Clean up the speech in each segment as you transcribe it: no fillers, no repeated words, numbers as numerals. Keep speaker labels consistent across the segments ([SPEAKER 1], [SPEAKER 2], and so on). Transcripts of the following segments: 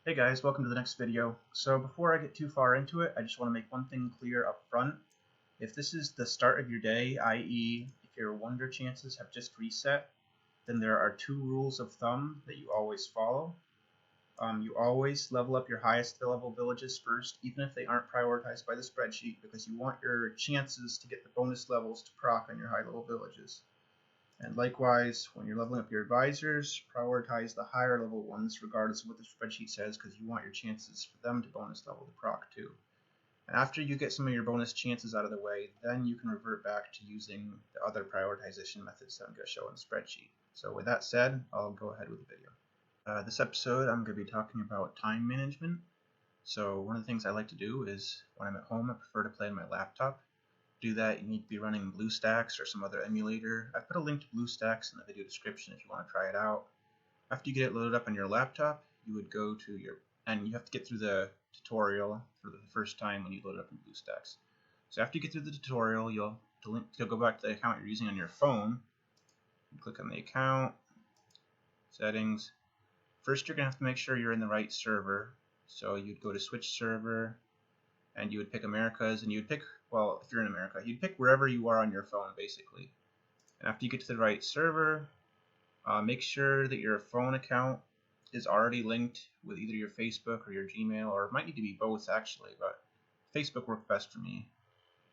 [SPEAKER 1] Hey guys, welcome to the next video. So before I get too far into it, I just want to make one thing clear up front. If this is the start of your day, i.e. if your wonder chances have just reset, then there are two rules of thumb that you always follow. You always level up your highest level villages first, even if they aren't prioritized by the spreadsheet, because you want your chances to get the bonus levels to proc on your high level villages. And likewise, when you're leveling up your advisors, prioritize the higher level ones regardless of what the spreadsheet says, because you want your chances for them to bonus level the proc too. And after you get some of your bonus chances out of the way, then you can revert back to using the other prioritization methods that I'm going to show in the spreadsheet. So with that said, I'll go ahead with the video. This episode I'm going to be talking about time management. So one of the things I like to do is when I'm at home, I prefer to play on my laptop. To do that, you need to be running BlueStacks or some other emulator. I've put a link to BlueStacks in the video description if you want to try it out. After you get it loaded up on your laptop, you would go to your, and you have to get through the tutorial for the first time when you load it up in BlueStacks. So after you get through the tutorial, you'll go back to the account you're using on your phone. You click on the account, settings. First, you're going to have to make sure you're in the right server. So you'd go to switch server, and you would pick Americas, and you would pick, well, if you're in America, you'd pick wherever you are on your phone, basically. And after you get to the right server, make sure that your phone account is already linked with either your Facebook or your Gmail, or it might need to be both, actually, but Facebook worked best for me.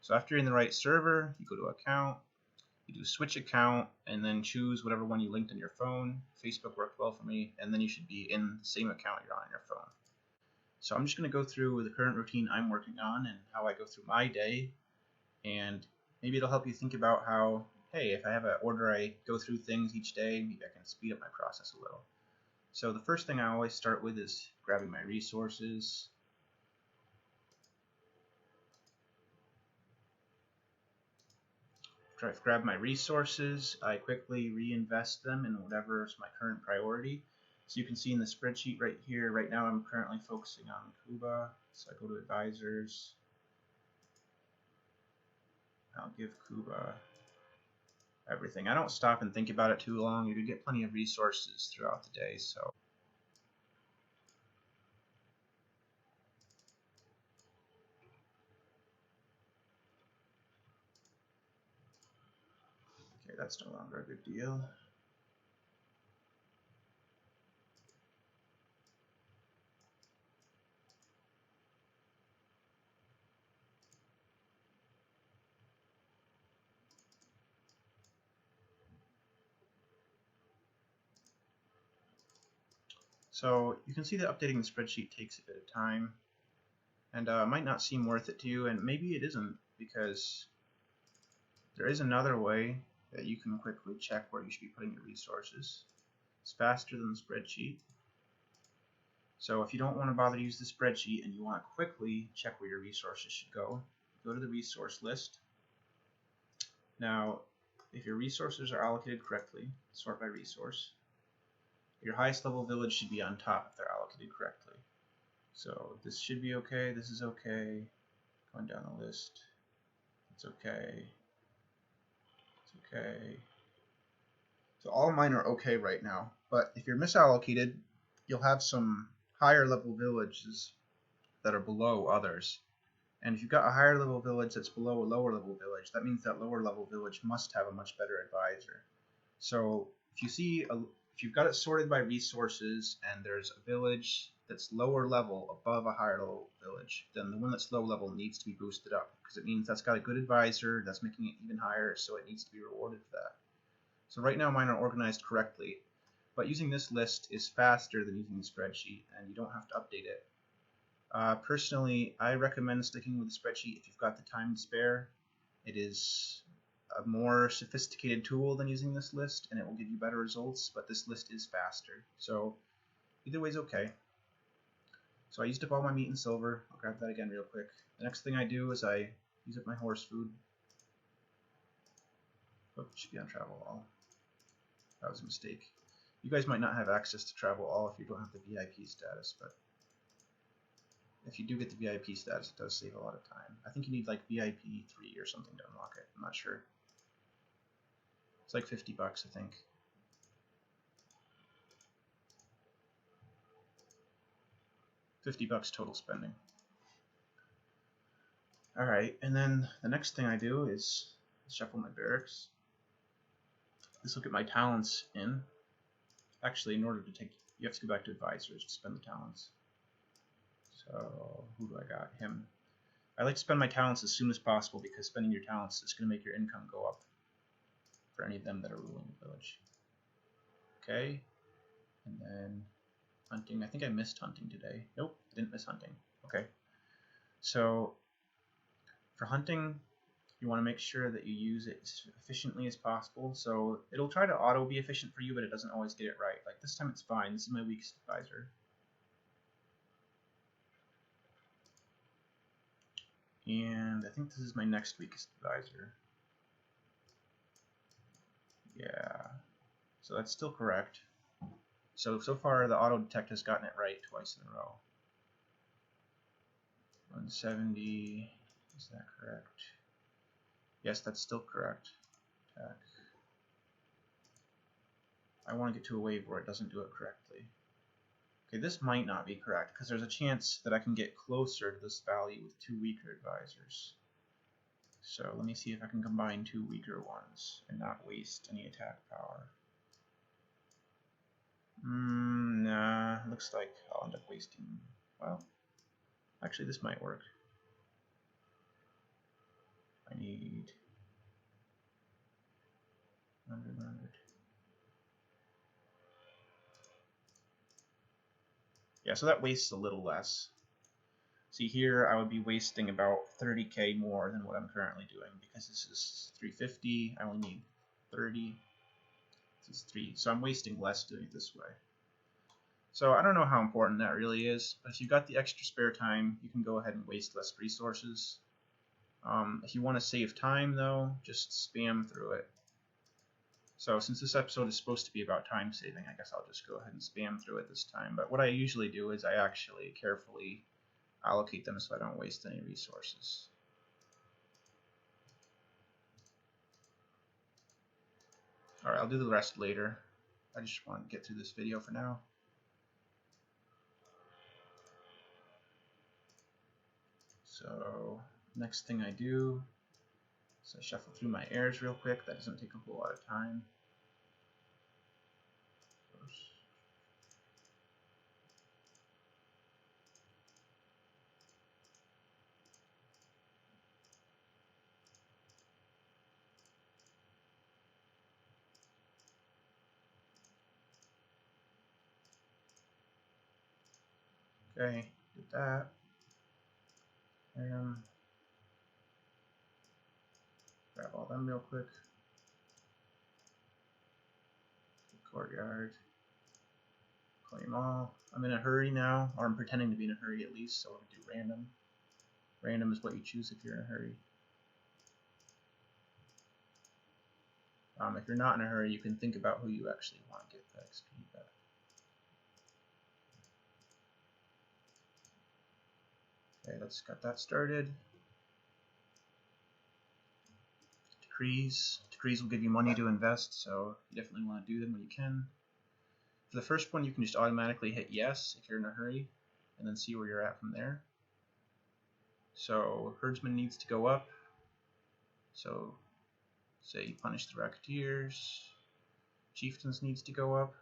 [SPEAKER 1] So after you're in the right server, you go to account, you do switch account, and then choose whatever one you linked on your phone. Facebook worked well for me, and then you should be in the same account you're on your phone. So I'm just going to go through the current routine I'm working on and how I go through my day, and maybe it'll help you think about how, hey, if I have an order I go through things each day, maybe I can speed up my process a little. So the first thing I always start with is grabbing my resources. After I've grabbed my resources, I quickly reinvest them in whatever is my current priority. So you can see in the spreadsheet right here, right now I'm currently focusing on Cuba. So I go to advisors. I'll give Cuba everything. I don't stop and think about it too long. You can get plenty of resources throughout the day. So okay, that's no longer a good deal. So you can see that updating the spreadsheet takes a bit of time, and it might not seem worth it to you, and maybe it isn't, because there is another way that you can quickly check where you should be putting your resources. It's faster than the spreadsheet. So if you don't want to bother to use the spreadsheet and you want to quickly check where your resources should go to the resource list. Now, if your resources are allocated correctly, sort by resource. Your highest level village should be on top if they're allocated correctly. So this should be okay, this is okay. Going down the list, it's okay, it's okay. So all mine are okay right now, but if you're misallocated, you'll have some higher level villages that are below others. And if you've got a higher level village that's below a lower level village, that means that lower level village must have a much better advisor. So if you've got it sorted by resources and there's a village that's lower level above a higher level village, then the one that's low level needs to be boosted up, because it means that's got a good advisor that's making it even higher, so it needs to be rewarded for that. So right now mine are organized correctly, but using this list is faster than using the spreadsheet, and you don't have to update it. Personally, I recommend sticking with the spreadsheet if you've got the time to spare. It is a more sophisticated tool than using this list, and it will give you better results, but this list is faster. So either way is okay. So I used up all my meat and silver. I'll grab that again real quick. The next thing I do is I use up my horse food. Oh, it should be on travel all. That was a mistake. You guys might not have access to travel all if you don't have the VIP status, but if you do get the VIP status, it does save a lot of time. I think you need like VIP 3 or something to unlock it. I'm not sure. It's like 50 bucks, I think. $50 total spending. Alright, and then the next thing I do is shuffle my barracks. Let's look at my talents in. Actually, in order to take, you have to go back to advisors to spend the talents. So, who do I got? Him. I like to spend my talents as soon as possible because spending your talents is going to make your income go up for any of them that are ruling the village. Okay, and then hunting. I think I missed hunting today. Nope, I didn't miss hunting. Okay, so for hunting, you want to make sure that you use it as efficiently as possible. So it'll try to auto be efficient for you, but it doesn't always get it right. Like this time it's fine. This is my weakest advisor. And I think this is my next weakest advisor. Yeah, so that's still correct. So far the auto detect has gotten it right twice in a row. 170, is that correct? Yes, that's still correct. Attack. I want to get to a wave where it doesn't do it correctly. Okay, this might not be correct because there's a chance that I can get closer to this value with two weaker advisors. So let me see if I can combine two weaker ones and not waste any attack power. Nah, looks like I'll end up wasting, well, actually this might work. I need 100, 100. Yeah, so that wastes a little less. See here, I would be wasting about 30k more than what I'm currently doing because this is 350. I only need 30. This is 3, so I'm wasting less doing it this way. So I don't know how important that really is, but if you've got the extra spare time, you can go ahead and waste less resources. If you want to save time, though, just spam through it. So since this episode is supposed to be about time saving, I guess I'll just go ahead and spam through it this time. But what I usually do is I actually carefully allocate them so I don't waste any resources. Alright, I'll do the rest later. I just want to get through this video for now. So next thing I do is I shuffle through my heirs real quick. That doesn't take a whole lot of time. Okay, did that. Grab all them real quick. Courtyard. Claim all. I'm in a hurry now, or I'm pretending to be in a hurry at least, so we'll do random. Random is what you choose if you're in a hurry. If you're not in a hurry, you can think about who you actually want to get the XP back. Okay, let's get that started. Decrees. Decrees will give you money to invest, so you definitely want to do them when you can. For the first one, you can just automatically hit yes if you're in a hurry, and then see where you're at from there. So herdsman needs to go up. So say you punish the racketeers. Chieftains needs to go up.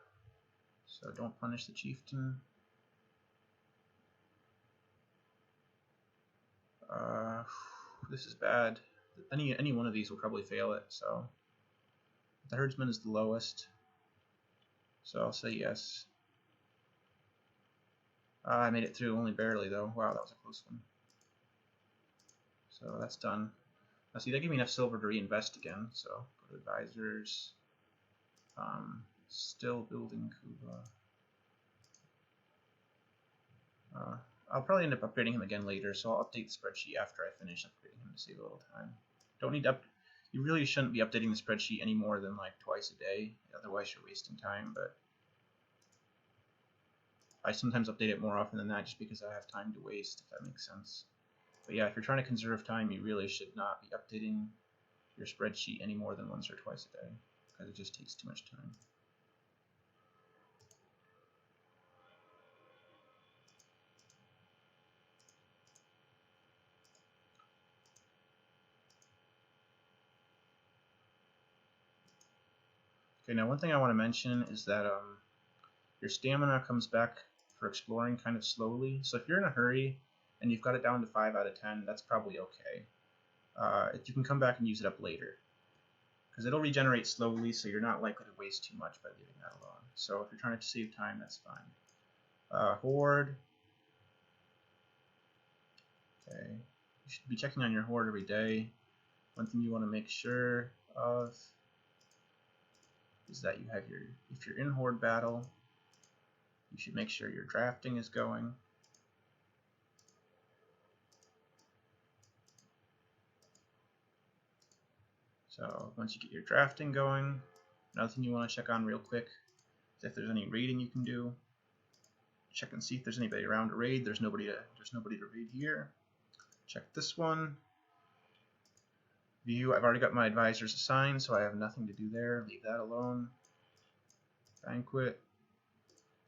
[SPEAKER 1] So don't punish the chieftain. This is bad. Any one of these will probably fail it. So the herdsman is the lowest. So I'll say yes. I made it through only barely though. Wow, that was a close one. So that's done. Now see, that gave me enough silver to reinvest again. So go to advisors. Still building Kuba. I'll probably end up upgrading him again later, so I'll update the spreadsheet after I finish upgrading him to save a little time. Don't need to you really shouldn't be updating the spreadsheet any more than like twice a day, otherwise you're wasting time, but I sometimes update it more often than that just because I have time to waste, if that makes sense. But yeah, if you're trying to conserve time, you really should not be updating your spreadsheet any more than once or twice a day, because it just takes too much time. Okay, now one thing I want to mention is that your stamina comes back for exploring kind of slowly. So if you're in a hurry and you've got it down to 5 out of 10, that's probably okay. You can come back and use it up later, because it'll regenerate slowly, so you're not likely to waste too much by leaving that alone. So if you're trying to save time, that's fine. Horde. Okay, you should be checking on your horde every day. One thing you want to make sure of is that you have your, if you're in horde battle, you should make sure your drafting is going. So once you get your drafting going, another thing you want to check on real quick is if there's any raiding you can do. Check and see if there's anybody around to raid. There's nobody to raid here. Check this one. View, I've already got my advisors assigned, so I have nothing to do there. Leave that alone. Banquet.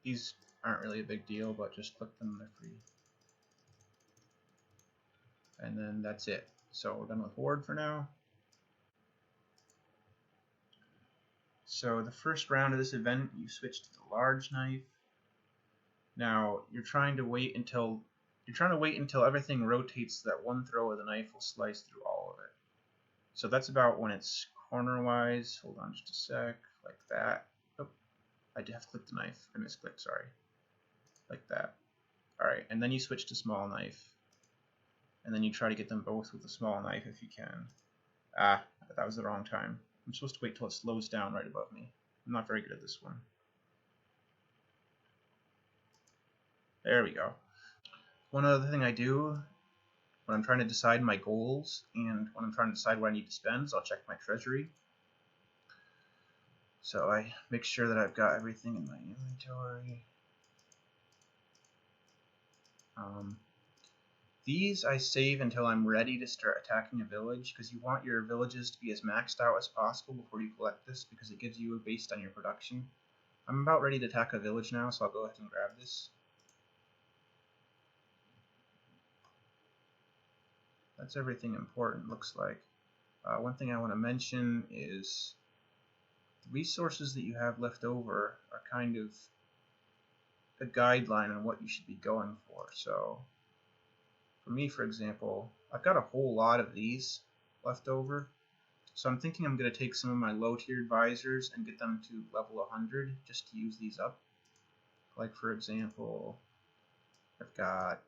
[SPEAKER 1] These aren't really a big deal, but just click them, they're free. And then that's it. So we're done with Horde for now. So the first round of this event, you switch to the large knife. Now you're trying to wait until everything rotates so that one throw of the knife will slice through all of it. So that's about when it's corner-wise. Hold on just a sec, like that. Oh, I did have to click the knife. I misclicked, sorry. Like that. Alright, and then you switch to small knife. And then you try to get them both with a small knife if you can. Ah, that was the wrong time. I'm supposed to wait till it slows down right above me. I'm not very good at this one. There we go. One other thing I do when I'm trying to decide my goals and when I'm trying to decide what I need to spend is I'll check my treasury. So I make sure that I've got everything in my inventory. These I save until I'm ready to start attacking a village, because you want your villages to be as maxed out as possible before you collect this, because it gives you based on your production. I'm about ready to attack a village now, so I'll go ahead and grab this. That's everything important, looks like. One thing I want to mention is the resources that you have left over are kind of a guideline on what you should be going for. So for me, for example, I've got a whole lot of these left over. So I'm thinking I'm going to take some of my low-tier advisors and get them to level 100 just to use these up. Like, for example, I've got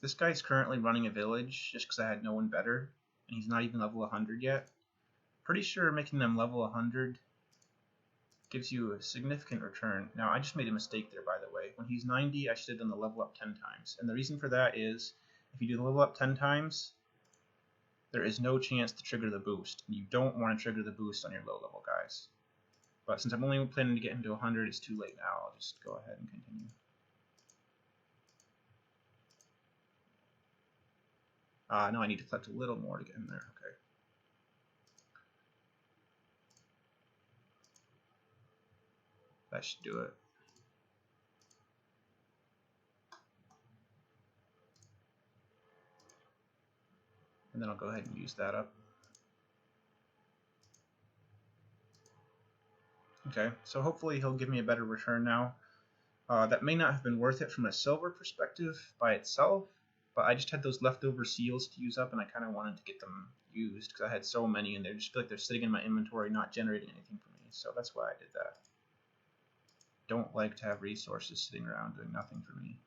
[SPEAKER 1] this guy's currently running a village just because I had no one better, and he's not even level 100 yet. Pretty sure making them level 100 gives you a significant return. Now, I just made a mistake there, by the way. When he's 90, I should have done the level up 10 times. And the reason for that is, if you do the level up 10 times, there is no chance to trigger the boost. And you don't want to trigger the boost on your low level guys. But since I'm only planning to get him to 100, it's too late now. I'll just go ahead and continue. No, I need to collect a little more to get him there. Okay. That should do it. And then I'll go ahead and use that up. Okay, so hopefully he'll give me a better return now. That may not have been worth it from a silver perspective by itself, but I just had those leftover seals to use up, and I kind of wanted to get them used because I had so many, and they just feel like they're sitting in my inventory, not generating anything for me. So that's why I did that. Don't like to have resources sitting around doing nothing for me.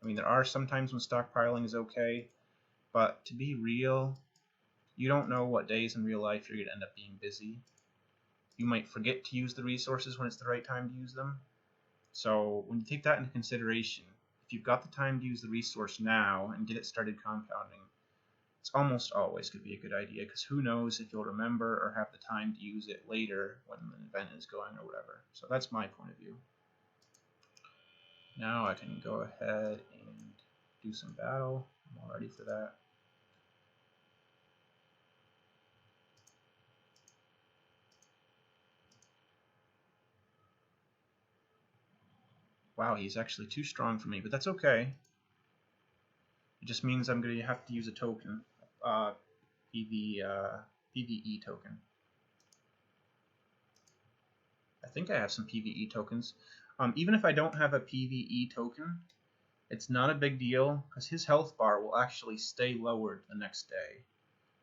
[SPEAKER 1] I mean, there are some times when stockpiling is okay, but to be real, you don't know what days in real life you're going to end up being busy. You might forget to use the resources when it's the right time to use them. So when you take that into consideration, if you've got the time to use the resource now and get it started compounding, it's almost always going to be a good idea, because who knows if you'll remember or have the time to use it later when an event is going or whatever. So that's my point of view. Now I can go ahead and do some battle. I'm all ready for that. Wow, he's actually too strong for me, but that's okay. It just means I'm going to have to use a token. PvE token. I think I have some PvE tokens. Even if I don't have a PvE token, it's not a big deal because his health bar will actually stay lowered the next day.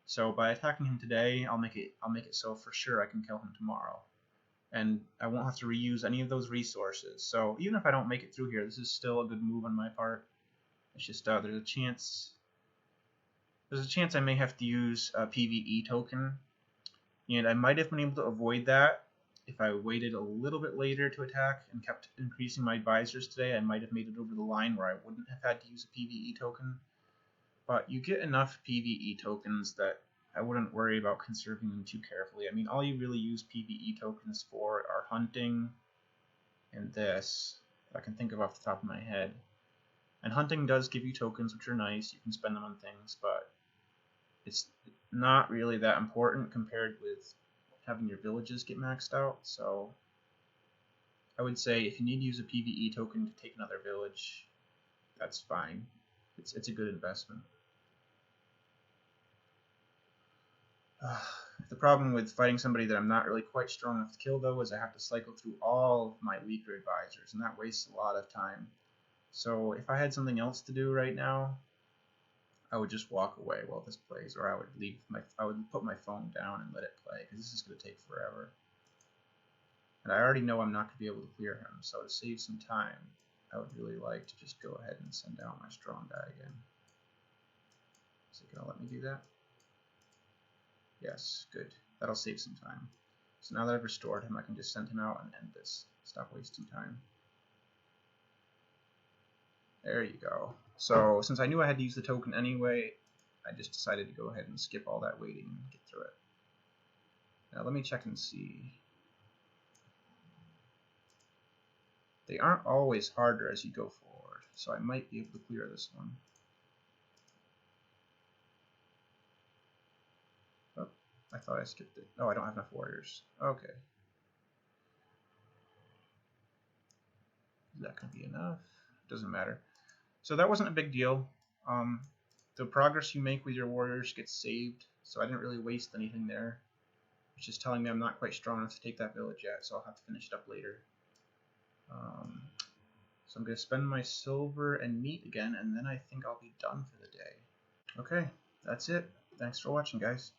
[SPEAKER 1] So by attacking him today, I'll make it so for sure I can kill him tomorrow, and I won't have to reuse any of those resources. So even if I don't make it through here, this is still a good move on my part. It's just there's a chance I may have to use a PvE token, and I might have been able to avoid that if I waited a little bit later to attack and kept increasing my advisors today. I might have made it over the line where I wouldn't have had to use a PvE token. But you get enough PvE tokens that I wouldn't worry about conserving them too carefully. I mean, all you really use PvE tokens for are hunting and this, if I can think of off the top of my head. And hunting does give you tokens, which are nice. You can spend them on things, but it's not really that important compared with having your villages get maxed out. So I would say if you need to use a PvE token to take another village, that's fine. It's a good investment. The problem with fighting somebody that I'm not really quite strong enough to kill, though, is I have to cycle through all of my weaker advisors, and that wastes a lot of time. So if I had something else to do right now, I would just walk away while this plays, or I would put my phone down and let it play, because this is going to take forever. And I already know I'm not going to be able to clear him, so to save some time, I would really like to just go ahead and send out my strong guy again. Is it going to let me do that? Yes, good. That'll save some time. So now that I've restored him, I can just send him out and end this. Stop wasting time. There you go. So since I knew I had to use the token anyway, I just decided to go ahead and skip all that waiting and get through it. Now let me check and see. They aren't always harder as you go forward, so I might be able to clear this one. Oh, I thought I skipped it. Oh, I don't have enough warriors. Okay. Is that going to be enough? Doesn't matter. So that wasn't a big deal. The progress you make with your warriors gets saved, so I didn't really waste anything there. It's just telling me I'm not quite strong enough to take that village yet, so I'll have to finish it up later. So I'm going to spend my silver and meat again, and then I think I'll be done for the day. Okay, that's it. Thanks for watching, guys.